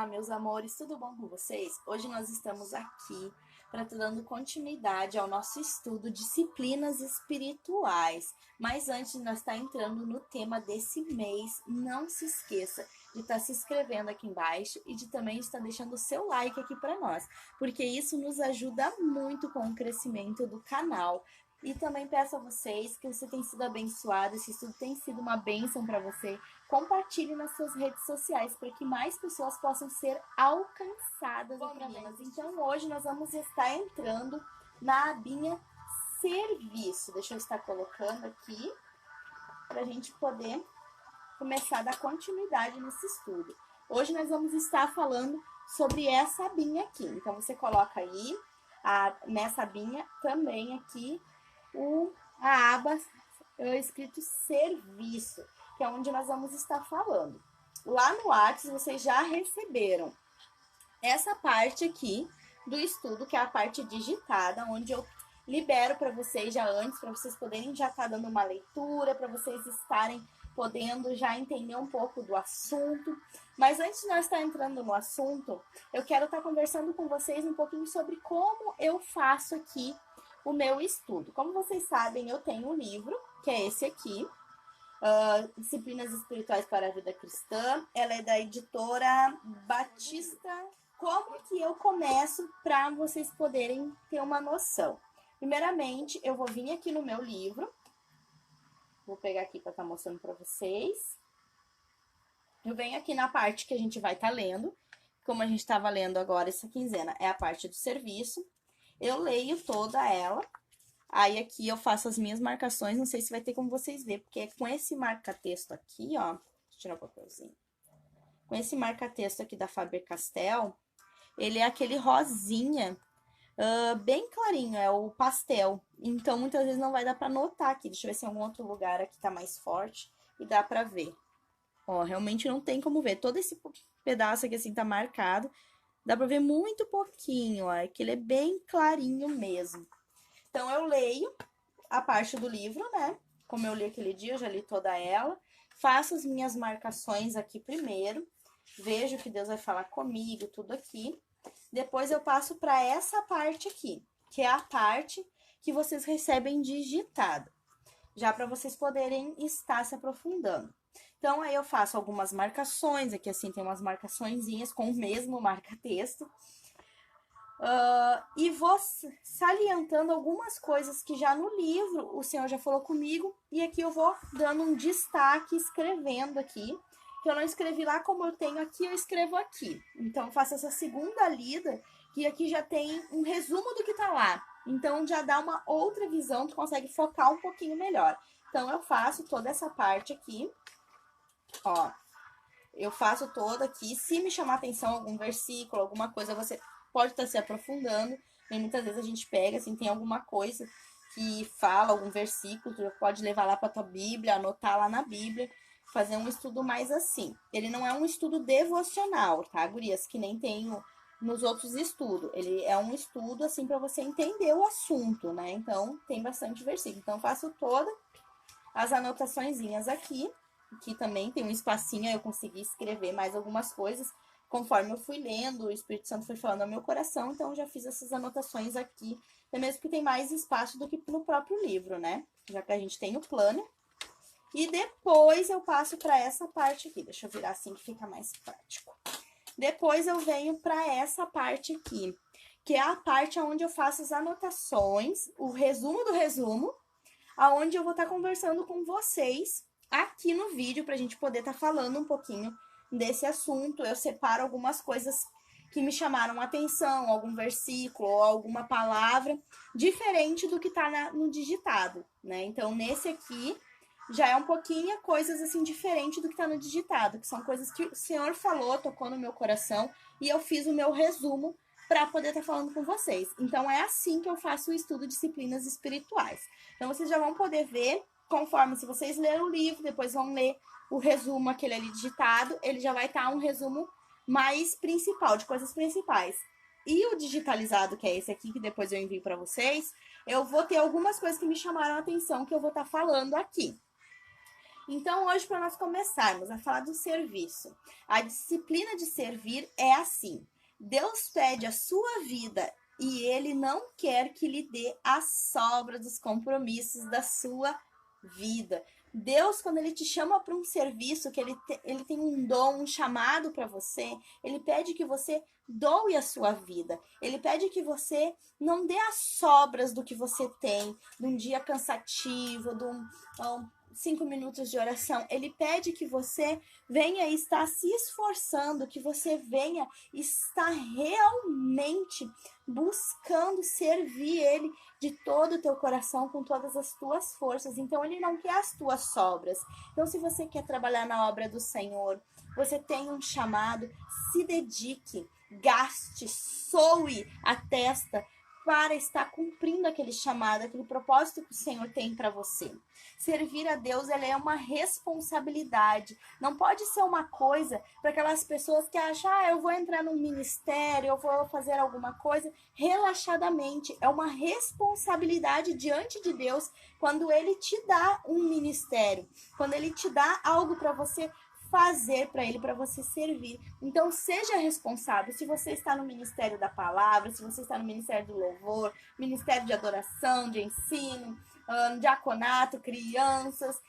Olá, meus amores, tudo bom com vocês? Hoje nós estamos aqui para dando continuidade ao nosso estudo Disciplinas Espirituais. Mas antes de nós estar entrando no tema desse mês, não se esqueça de estar se inscrevendo aqui embaixo e de também estar deixando o seu like aqui para nós, porque isso nos ajuda muito com o crescimento do canal. E também peço a vocês que você tenha sido abençoado, esse estudo tem sido uma bênção para você. Compartilhe nas suas redes sociais para que mais pessoas possam ser alcançadas. Bom, meninas, então hoje nós vamos estar entrando na abinha serviço. Deixa eu estar colocando aqui para a gente poder começar a dar continuidade nesse estudo. Hoje nós vamos estar falando sobre essa abinha aqui. Então você coloca aí, nessa abinha também aqui, a aba escrito serviço, que é onde nós vamos estar falando. Lá no WhatsApp vocês já receberam essa parte aqui do estudo, que é a parte digitada, onde eu libero para vocês já antes, para vocês poderem já estar dando uma leitura, para vocês estarem podendo já entender um pouco do assunto. Mas antes de nós estar entrando no assunto, eu quero estar conversando com vocês um pouquinho sobre como eu faço aqui o meu estudo. Como vocês sabem, eu tenho um livro, que é esse aqui, Disciplinas Espirituais para a Vida Cristã. Ela é da editora Batista. Como que eu começo para vocês poderem ter uma noção? Primeiramente, eu vou vir aqui no meu livro. Vou pegar aqui para estar mostrando para vocês. Eu venho aqui na parte que a gente vai estar lendo. Como a gente estava lendo agora essa quinzena, é a parte do serviço. Eu leio toda ela, aí aqui eu faço as minhas marcações, não sei se vai ter como vocês verem, porque é com esse marca-texto aqui, ó, deixa eu tirar o papelzinho. Com esse marca-texto aqui da Faber-Castell, ele é aquele rosinha, bem clarinho, é o pastel. Então, muitas vezes não vai dar pra notar aqui, deixa eu ver se em algum outro lugar aqui tá mais forte e dá pra ver. Ó, realmente não tem como ver, todo esse pedaço aqui assim tá marcado. Dá pra ver muito pouquinho, ó, que ele é bem clarinho mesmo. Então, eu leio a parte do livro, né? Como eu li aquele dia, eu já li toda ela. Faço as minhas marcações aqui primeiro. Vejo que Deus vai falar comigo, tudo aqui. Depois eu passo para essa parte aqui, que é a parte que vocês recebem digitado. Já para vocês poderem estar se aprofundando. Então, aí eu faço algumas marcações, aqui assim tem umas marcaçõezinhas com o mesmo marca-texto. E vou salientando algumas coisas que já no livro o Senhor já falou comigo. E aqui eu vou dando um destaque, escrevendo aqui. Que eu não escrevi lá como eu tenho aqui, eu escrevo aqui. Então, eu faço essa segunda lida, que aqui já tem um resumo do que tá lá. Então, já dá uma outra visão, tu consegue focar um pouquinho melhor. Então, eu faço toda essa parte aqui. Ó, eu faço toda aqui. Se me chamar atenção algum versículo, alguma coisa, você pode estar se aprofundando. E muitas vezes a gente pega, assim, tem alguma coisa que fala, algum versículo, tu pode levar lá para tua Bíblia, anotar lá na Bíblia, fazer um estudo mais assim. Ele não é um estudo devocional, tá, gurias? Que nem tem nos outros estudos. Ele é um estudo, assim, para você entender o assunto, né? Então, tem bastante versículo. Então, eu faço todas as anotaçõezinhas aqui. Aqui também tem um espacinho, eu consegui escrever mais algumas coisas. Conforme eu fui lendo, o Espírito Santo foi falando ao meu coração, então eu já fiz essas anotações aqui, até mesmo que tem mais espaço do que no próprio livro, né? Já que a gente tem o plano. E depois eu passo para essa parte aqui. Deixa eu virar assim que fica mais prático. Depois eu venho para essa parte aqui, que é a parte onde eu faço as anotações, o resumo do resumo, aonde eu vou estar conversando com vocês aqui no vídeo para a gente poder estar falando um pouquinho desse assunto. Eu separo algumas coisas que me chamaram a atenção, algum versículo ou alguma palavra diferente do que tá no digitado, né? Então, nesse aqui já é um pouquinho coisas assim diferente do que tá no digitado, que são coisas que o Senhor falou, tocou no meu coração e eu fiz o meu resumo para poder estar falando com vocês. Então, é assim que eu faço o estudo de disciplinas espirituais. Então, vocês já vão poder ver, conforme se vocês leram o livro, depois vão ler o resumo, aquele ali digitado, ele já vai estar um resumo mais principal, de coisas principais. E o digitalizado, que é esse aqui, que depois eu envio para vocês, eu vou ter algumas coisas que me chamaram a atenção, que eu vou estar falando aqui. Então, hoje, para nós começarmos a falar do serviço, a disciplina de servir é assim: Deus pede a sua vida e Ele não quer que lhe dê a sobra dos compromissos da sua vida. Deus, quando Ele te chama para um serviço, que ele tem um dom, um chamado para você, Ele pede que você doe a sua vida. Ele pede que você não dê as sobras do que você tem, de um dia cansativo, de 5 minutos de oração. Ele pede que você venha estar se esforçando, que você venha estar realmente buscando servir Ele de todo o teu coração, com todas as tuas forças. Então, Ele não quer as tuas sobras. Então, se você quer trabalhar na obra do Senhor, você tem um chamado, se dedique, gaste, soe a testa para estar cumprindo aquele chamado, aquele propósito que o Senhor tem para você. Servir a Deus, ela é uma responsabilidade. Não pode ser uma coisa para aquelas pessoas que acham, eu vou entrar num ministério, eu vou fazer alguma coisa relaxadamente. É uma responsabilidade diante de Deus quando Ele te dá um ministério, quando Ele te dá algo para você fazer para Ele, para você servir. Então, seja responsável. Se você está no Ministério da Palavra, se você está no Ministério do Louvor, Ministério de Adoração, de Ensino, diaconato, crianças,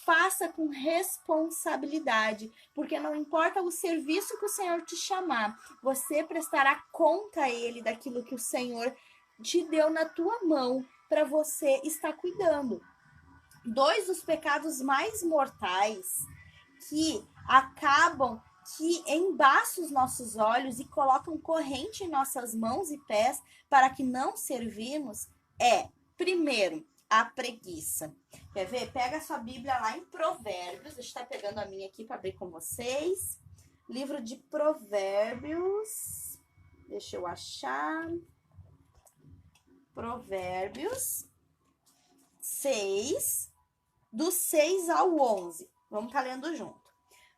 faça com responsabilidade, porque não importa o serviço que o Senhor te chamar, você prestará conta a Ele daquilo que o Senhor te deu na tua mão para você estar cuidando. 2 dos pecados mais mortais que acabam, que embaçam os nossos olhos e colocam corrente em nossas mãos e pés para que não servimos, primeiro, a preguiça. Quer ver? Pega a sua Bíblia lá em Provérbios. Deixa eu estar pegando a minha aqui para abrir com vocês. Livro de Provérbios. Deixa eu achar. Provérbios 6, do 6 ao 11. Vamos estar lendo junto.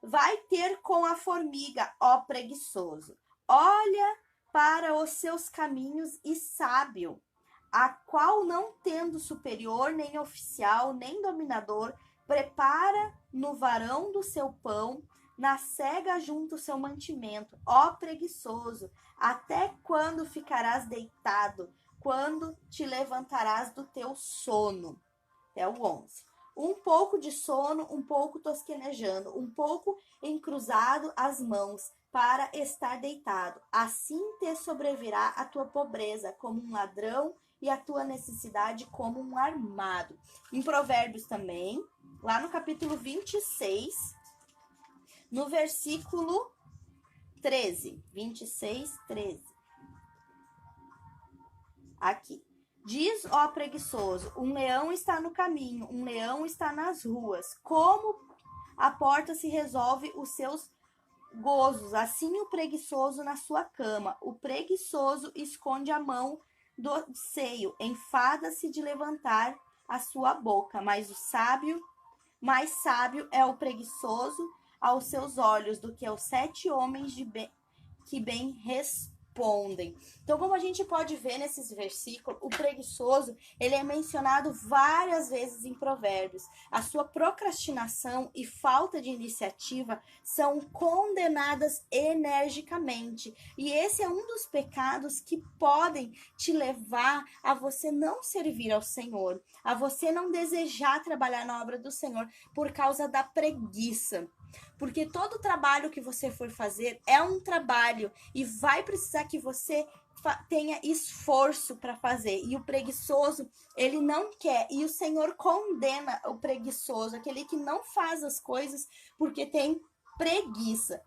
Vai ter com a formiga, ó preguiçoso. Olha para os seus caminhos e sábio, a qual não tendo superior, nem oficial, nem dominador, prepara no varão do seu pão, na cega junto o seu mantimento. Ó preguiçoso, até quando ficarás deitado? Quando te levantarás do teu sono? É o 11. Um pouco de sono, um pouco tosquenejando, um pouco encruzado as mãos para estar deitado. Assim te sobrevirá a tua pobreza como um ladrão e a tua necessidade como um armado. Em Provérbios também, lá no capítulo 26, no versículo 13. 26, 13. Aqui. Diz, ó preguiçoso, um leão está no caminho, um leão está nas ruas. Como a porta se resolve os seus gozos, assim o preguiçoso na sua cama. O preguiçoso esconde a mão do seio, enfada-se de levantar a sua boca. Mas mais sábio é o preguiçoso aos seus olhos do que os 7 homens que bem respondem. Então, como a gente pode ver nesses versículos, o preguiçoso, ele é mencionado várias vezes em Provérbios. A sua procrastinação e falta de iniciativa são condenadas energicamente. E esse é um dos pecados que podem te levar a você não servir ao Senhor, a você não desejar trabalhar na obra do Senhor por causa da preguiça. Porque todo trabalho que você for fazer é um trabalho e vai precisar que você tenha esforço para fazer. E o preguiçoso, ele não quer. E o Senhor condena o preguiçoso, aquele que não faz as coisas porque tem preguiça.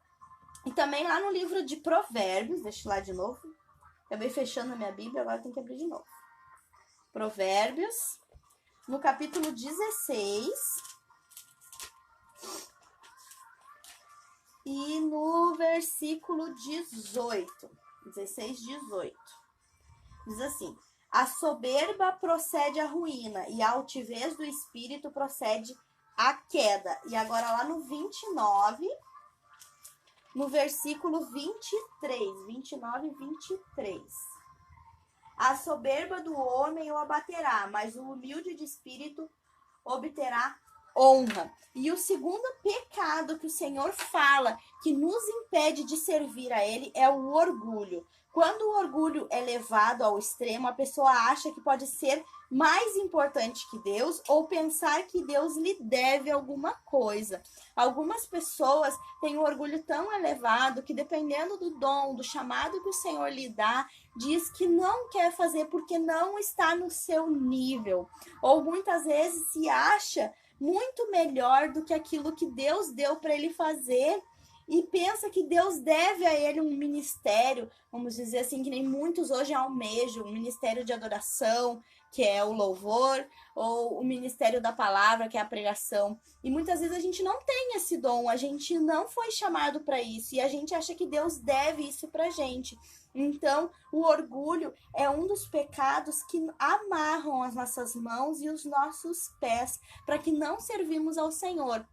E também lá no livro de Provérbios, deixa eu lá de novo. Acabei fechando a minha Bíblia, agora tem que abrir de novo. Provérbios, no capítulo 16... e no versículo 18, 16, 18, diz assim: a soberba procede à ruína, e a altivez do espírito procede à queda. E agora lá no 29, no versículo 23, 29 e 23. A soberba do homem o abaterá, mas o humilde de espírito obterá honra. E o segundo pecado que o Senhor fala que nos impede de servir a Ele é o orgulho. Quando o orgulho é levado ao extremo, a pessoa acha que pode ser mais importante que Deus ou pensar que Deus lhe deve alguma coisa. Algumas pessoas têm um orgulho tão elevado que, dependendo do dom, do chamado que o Senhor lhe dá, diz que não quer fazer porque não está no seu nível. Ou muitas vezes se acha muito melhor do que aquilo que Deus deu para ele fazer e pensa que Deus deve a ele um ministério, vamos dizer assim, que nem muitos hoje almejam, um ministério de adoração, que é o louvor, ou o ministério da palavra, que é a pregação. E muitas vezes a gente não tem esse dom, a gente não foi chamado para isso, e a gente acha que Deus deve isso pra gente. Então, o orgulho é um dos pecados que amarram as nossas mãos e os nossos pés para que não servimos ao Senhor.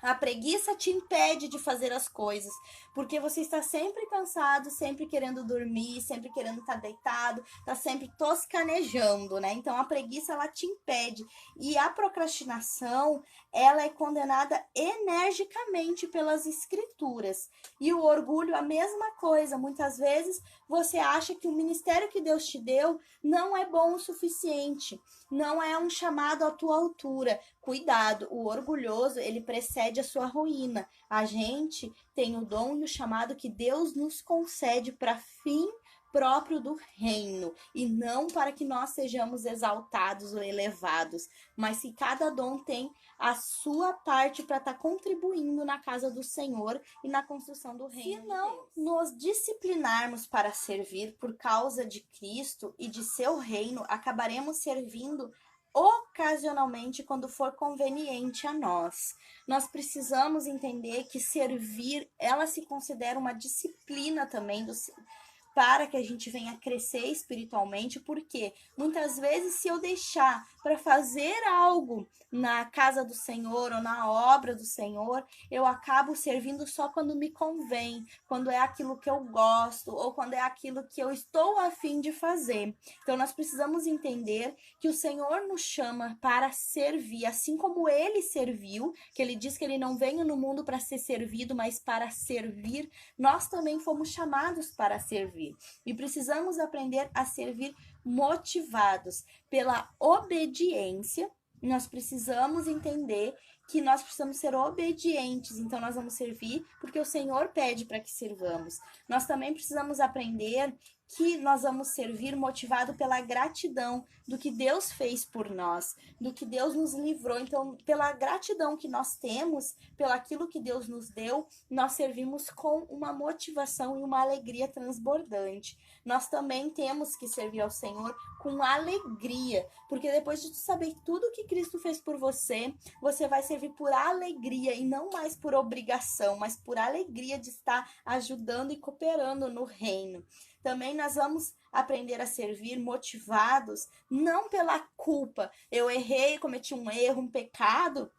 A preguiça te impede de fazer as coisas, porque você está sempre cansado, sempre querendo dormir, sempre querendo estar deitado, está sempre toscanejando, né? Então a preguiça ela te impede. E a procrastinação, ela é condenada energicamente pelas escrituras. E o orgulho, a mesma coisa. Muitas vezes você acha que o ministério que Deus te deu não é bom o suficiente, não é um chamado à tua altura. Cuidado, o orgulhoso, ele precede a sua ruína. A gente tem o dom e o chamado que Deus nos concede para fim próprio do reino, e não para que nós sejamos exaltados ou elevados, mas que cada dom tem a sua parte para estar contribuindo na casa do Senhor e na construção do reino. Se não nos disciplinarmos para servir por causa de Cristo e de seu reino, acabaremos servindo ocasionalmente quando for conveniente a nós. Nós precisamos entender que servir, ela se considera uma disciplina também para que a gente venha crescer espiritualmente, porque muitas vezes se eu deixar para fazer algo na casa do Senhor ou na obra do Senhor, eu acabo servindo só quando me convém, quando é aquilo que eu gosto ou quando é aquilo que eu estou a fim de fazer. Então nós precisamos entender que o Senhor nos chama para servir, assim como ele serviu, que ele diz que ele não veio no mundo para ser servido, mas para servir, nós também fomos chamados para servir. E precisamos aprender a servir motivados pela obediência. Nós precisamos entender que nós precisamos ser obedientes, então nós vamos servir porque o Senhor pede para que servamos. Nós também precisamos aprender que nós vamos servir motivado pela gratidão do que Deus fez por nós, do que Deus nos livrou. Então, pela gratidão que nós temos, pelo aquilo que Deus nos deu, nós servimos com uma motivação e uma alegria transbordante. Nós também temos que servir ao Senhor com alegria, porque depois de saber tudo que Cristo fez por você, você vai servir por alegria e não mais por obrigação, mas por alegria de estar ajudando e cooperando no reino. Também nós vamos aprender a servir motivados, não pela culpa. Eu errei, cometi um erro, um pecado,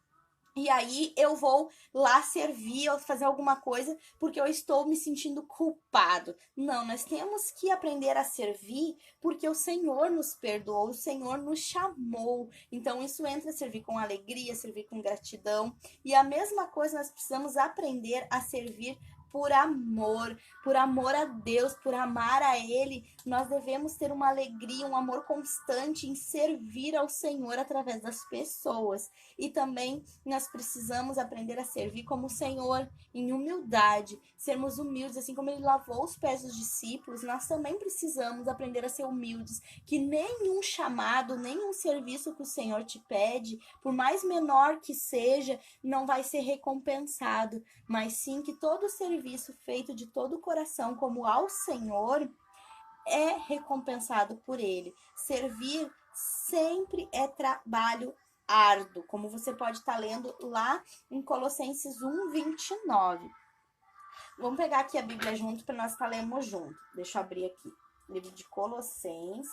e aí eu vou lá servir ou fazer alguma coisa porque eu estou me sentindo culpado. Não, nós temos que aprender a servir porque o Senhor nos perdoou, o Senhor nos chamou. Então isso entra a servir com alegria, servir com gratidão. E a mesma coisa nós precisamos aprender a servir por amor a Deus, por amar a Ele. Nós devemos ter uma alegria, um amor constante em servir ao Senhor através das pessoas. E também nós precisamos aprender a servir como o Senhor, em humildade, sermos humildes, assim como Ele lavou os pés dos discípulos, nós também precisamos aprender a ser humildes, que nenhum chamado, nenhum serviço que o Senhor te pede, por mais menor que seja, não vai ser recompensado, mas sim que todo serviço feito de todo o coração, como ao Senhor, é recompensado por Ele. Servir sempre é trabalho árduo, como você pode estar lendo lá em Colossenses 1:29. Vamos pegar aqui a Bíblia junto para nós estar lendo junto. Deixa eu abrir aqui. Livro de Colossenses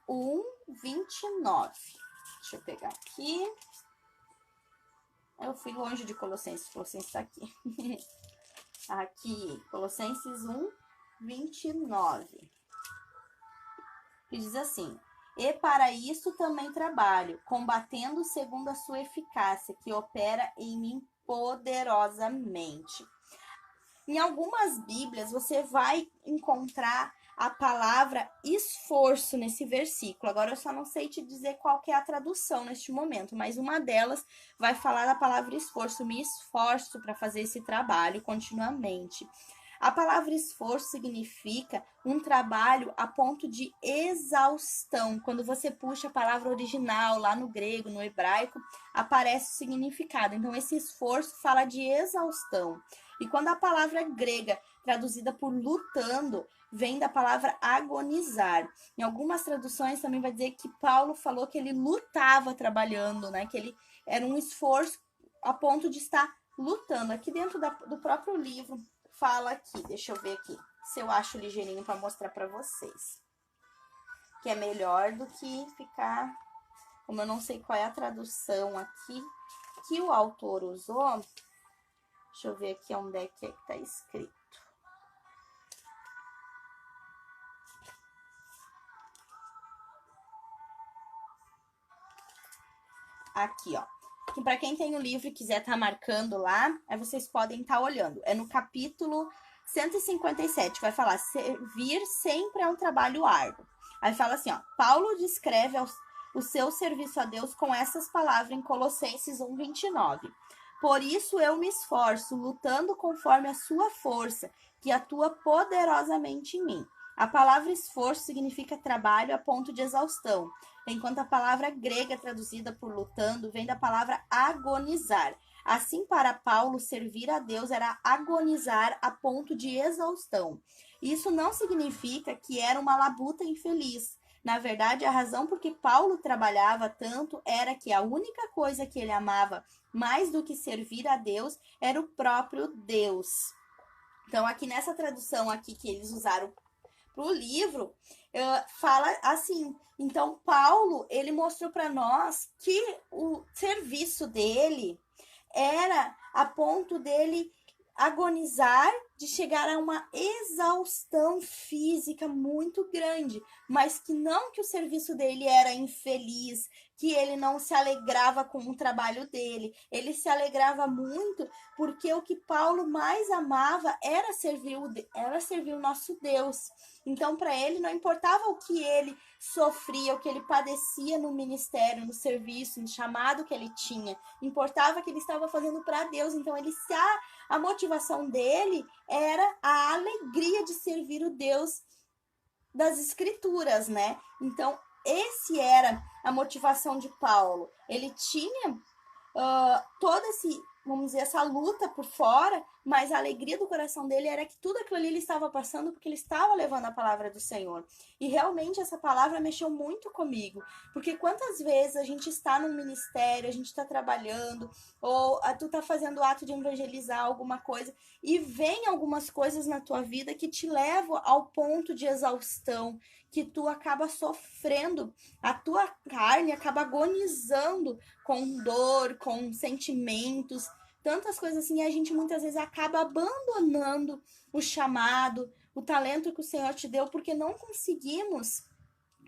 1:29. Deixa eu pegar aqui. Eu fui longe de Colossenses. Colossenses está aqui. Aqui, Colossenses 1:29. Que diz assim: E para isso também trabalho, combatendo segundo a sua eficácia, que opera em mim poderosamente. Em algumas Bíblias, você vai encontrar a palavra esforço nesse versículo. Agora, eu só não sei te dizer qual que é a tradução neste momento, mas uma delas vai falar da palavra esforço. Me esforço para fazer esse trabalho continuamente. A palavra esforço significa um trabalho a ponto de exaustão. Quando você puxa a palavra original lá no grego, no hebraico, aparece o significado. Então, esse esforço fala de exaustão. E quando a palavra grega, traduzida por lutando, vem da palavra agonizar. Em algumas traduções também vai dizer que Paulo falou que ele lutava trabalhando, né? Que ele era um esforço a ponto de estar lutando. Aqui dentro do próprio livro fala aqui, deixa eu ver aqui, se eu acho ligeirinho para mostrar para vocês. Que é melhor do que ficar, como eu não sei qual é a tradução aqui que o autor usou. Deixa eu ver aqui onde é que tá escrito. Aqui, ó. Que para quem tem o livro e quiser estar marcando lá, aí vocês podem estar olhando. É no capítulo 157, vai falar: servir sempre é um trabalho árduo. Aí fala assim, ó: Paulo descreve o seu serviço a Deus com essas palavras em Colossenses 1:29. Por isso eu me esforço, lutando conforme a sua força, que atua poderosamente em mim. A palavra esforço significa trabalho a ponto de exaustão, enquanto a palavra grega traduzida por lutando vem da palavra agonizar. Assim, para Paulo, servir a Deus era agonizar a ponto de exaustão. Isso não significa que era uma labuta infeliz. Na verdade, a razão por que Paulo trabalhava tanto era que a única coisa que ele amava mais do que servir a Deus era o próprio Deus. Então, aqui nessa tradução aqui que eles usaram para o livro, fala assim: então Paulo, ele mostrou para nós que o serviço dele era a ponto dele agonizar, de chegar a uma exaustão física muito grande, mas que não que o serviço dele era infeliz, que ele não se alegrava com o trabalho dele, ele se alegrava muito porque o que Paulo mais amava era servir o nosso Deus. Então, para ele, não importava o que ele sofria, o que ele padecia no ministério, no serviço, no chamado que ele tinha, importava que ele estava fazendo para Deus. Então, a motivação dele era a alegria de servir o Deus das Escrituras, né? Então, esse era a motivação de Paulo. Ele tinha todo vamos dizer, essa luta por fora, mas a alegria do coração dele era que tudo aquilo ali ele estava passando porque ele estava levando a palavra do Senhor. E realmente essa palavra mexeu muito comigo, porque quantas vezes a gente está num ministério, a gente está trabalhando, ou tu está fazendo o ato de evangelizar alguma coisa, e vem algumas coisas na tua vida que te levam ao ponto de exaustão, que tu acaba sofrendo, a tua carne acaba agonizando com dor, com sentimentos, tantas coisas assim, e a gente muitas vezes acaba abandonando o chamado, o talento que o Senhor te deu, porque não conseguimos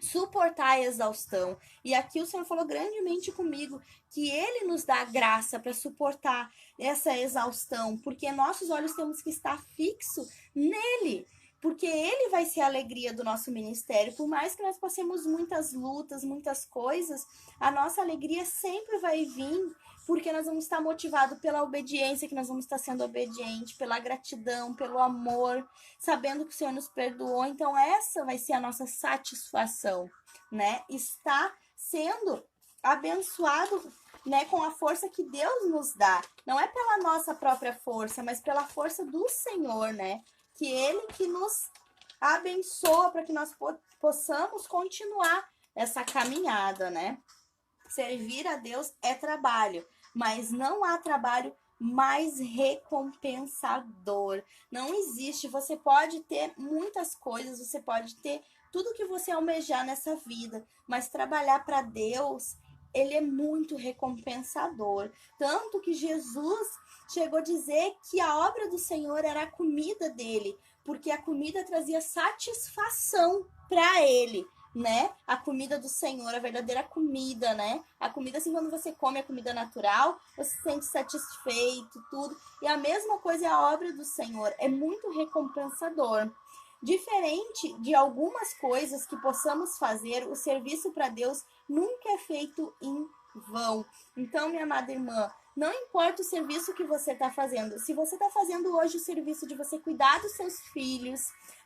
suportar a exaustão. E aqui o Senhor falou grandemente comigo que Ele nos dá graça para suportar essa exaustão, porque nossos olhos temos que estar fixos nele, porque ele vai ser a alegria do nosso ministério. Por mais que nós passemos muitas lutas, muitas coisas, a nossa alegria sempre vai vir, porque nós vamos estar motivados pela obediência, que nós vamos estar sendo obediente, pela gratidão, pelo amor, sabendo que o Senhor nos perdoou. Então essa vai ser a nossa satisfação, né? Estar sendo abençoado, né, com a força que Deus nos dá. Não é pela nossa própria força, mas pela força do Senhor, né? Que Ele que nos abençoa para que nós possamos continuar essa caminhada, né? Servir a Deus é trabalho, mas não há trabalho mais recompensador. Não existe. Você pode ter muitas coisas, você pode ter tudo que você almejar nessa vida, mas trabalhar para Deus, ele é muito recompensador. Tanto que Jesus chegou a dizer que a obra do Senhor era a comida dele, porque a comida trazia satisfação para ele, né? A comida do Senhor, a verdadeira comida, né? A comida, assim, quando você come a comida natural, você se sente satisfeito, tudo. E a mesma coisa é a obra do Senhor, é muito recompensador. Diferente de algumas coisas que possamos fazer, o serviço para Deus nunca é feito em vão. Então, minha amada irmã, não importa o serviço que você está fazendo. Se você está fazendo hoje o serviço de você cuidar dos seus filhos,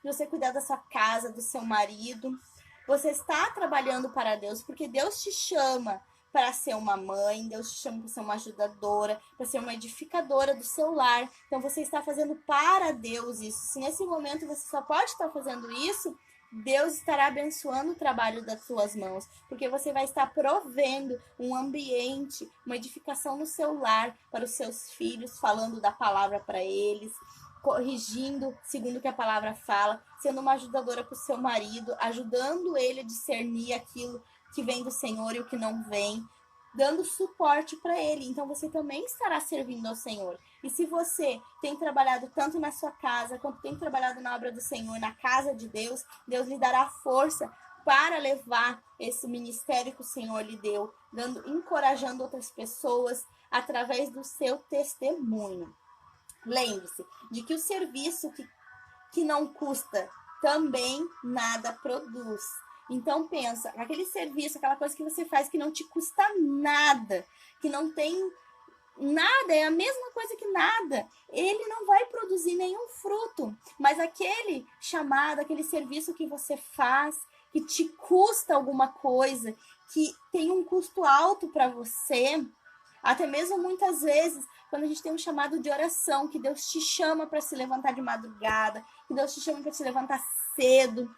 de você cuidar da sua casa, do seu marido, você está trabalhando para Deus, porque Deus te chama para ser uma mãe, Deus te chama para ser uma ajudadora, para ser uma edificadora do seu lar. Então você está fazendo para Deus isso. Se nesse momento você só pode estar fazendo isso, Deus estará abençoando o trabalho das suas mãos, porque você vai estar provendo um ambiente, uma edificação no seu lar para os seus filhos, falando da palavra para eles, corrigindo segundo o que a palavra fala, sendo uma ajudadora para o seu marido, ajudando ele a discernir aquilo que vem do Senhor e o que não vem, dando suporte para ele. Então você também estará servindo ao Senhor. E se você tem trabalhado tanto na sua casa, quanto tem trabalhado na obra do Senhor, na casa de Deus, Deus lhe dará força para levar esse ministério que o Senhor lhe deu, encorajando outras pessoas através do seu testemunho. Lembre-se de que o serviço que não custa também nada produz. Então pensa, aquele serviço, aquela coisa que você faz que não te custa nada, que não tem nada, é a mesma coisa que nada, ele não vai produzir nenhum fruto. Mas aquele chamado, aquele serviço que você faz, que te custa alguma coisa, que tem um custo alto para você, até mesmo muitas vezes, quando a gente tem um chamado de oração, que Deus te chama para se levantar de madrugada, que Deus te chama para se levantar cedo,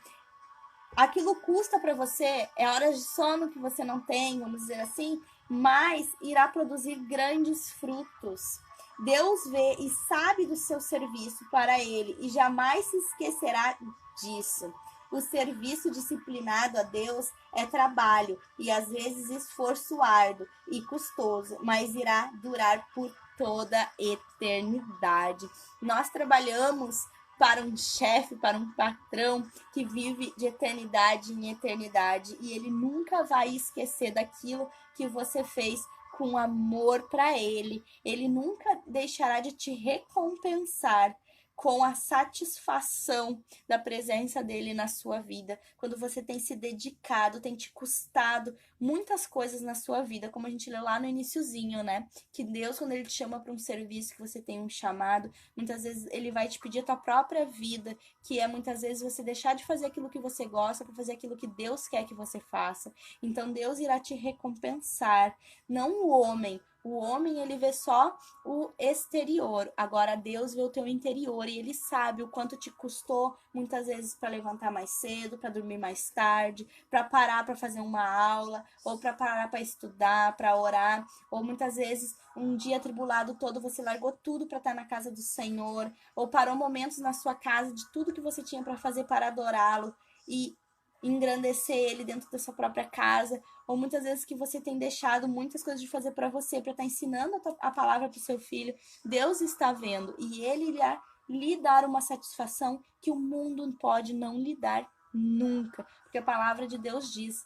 aquilo custa para você, é horas de sono que você não tem, vamos dizer assim, mas irá produzir grandes frutos. Deus vê e sabe do seu serviço para ele e jamais se esquecerá disso. O serviço disciplinado a Deus é trabalho e às vezes esforço árduo e custoso, mas irá durar por toda a eternidade. Nós trabalhamos para um chefe, para um patrão que vive de eternidade em eternidade e ele nunca vai esquecer daquilo que você fez com amor para ele. Ele nunca deixará de te recompensar com a satisfação da presença dele na sua vida, quando você tem se dedicado, tem te custado muitas coisas na sua vida, como a gente leu lá no iniciozinho, né? Que Deus, quando ele te chama para um serviço, que você tem um chamado, muitas vezes ele vai te pedir a tua própria vida, que é muitas vezes você deixar de fazer aquilo que você gosta para fazer aquilo que Deus quer que você faça. Então Deus irá te recompensar, não o homem. O homem, ele vê só o exterior. Agora, Deus vê o teu interior e ele sabe o quanto te custou, muitas vezes, para levantar mais cedo, para dormir mais tarde, para parar para fazer uma aula, ou para parar para estudar, para orar, ou muitas vezes, um dia atribulado todo, você largou tudo para estar na casa do Senhor, ou parou momentos na sua casa de tudo que você tinha para fazer para adorá-lo e engrandecer ele dentro da sua própria casa, ou muitas vezes que você tem deixado muitas coisas de fazer para você, para estar ensinando a palavra para o seu filho. Deus está vendo e ele irá lhe dar uma satisfação que o mundo pode não lhe dar nunca, porque a palavra de Deus diz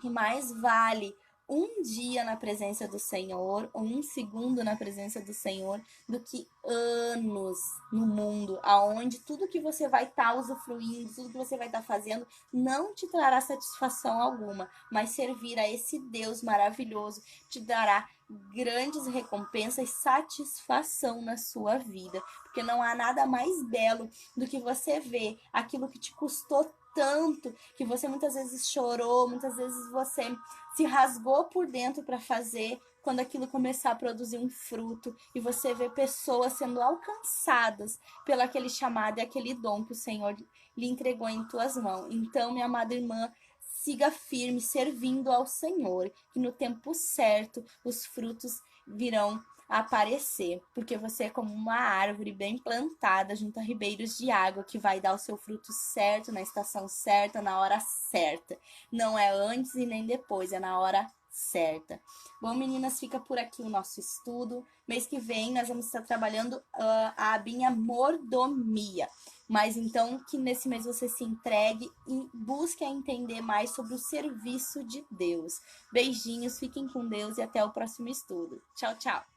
que mais vale um dia na presença do Senhor, ou um segundo na presença do Senhor, do que anos no mundo, aonde tudo que você vai estar usufruindo, tudo que você vai estar fazendo, não te trará satisfação alguma, mas servir a esse Deus maravilhoso te dará grandes recompensas e satisfação na sua vida, porque não há nada mais belo do que você ver aquilo que te custou tanto, que você muitas vezes chorou, muitas vezes você se rasgou por dentro para fazer, quando aquilo começar a produzir um fruto e você vê pessoas sendo alcançadas pelo aquele chamado e aquele dom que o Senhor lhe entregou em tuas mãos. Então, minha amada irmã, siga firme, servindo ao Senhor, que no tempo certo os frutos virão aparecer, porque você é como uma árvore bem plantada junto a ribeiros de água que vai dar o seu fruto certo, na estação certa, na hora certa. Não é antes e nem depois, é na hora certa. Bom, meninas, fica por aqui o nosso estudo. Mês que vem nós vamos estar trabalhando a abinha mordomia. Mas então que nesse mês você se entregue e busque a entender mais sobre o serviço de Deus. Beijinhos, fiquem com Deus e até o próximo estudo. Tchau, tchau!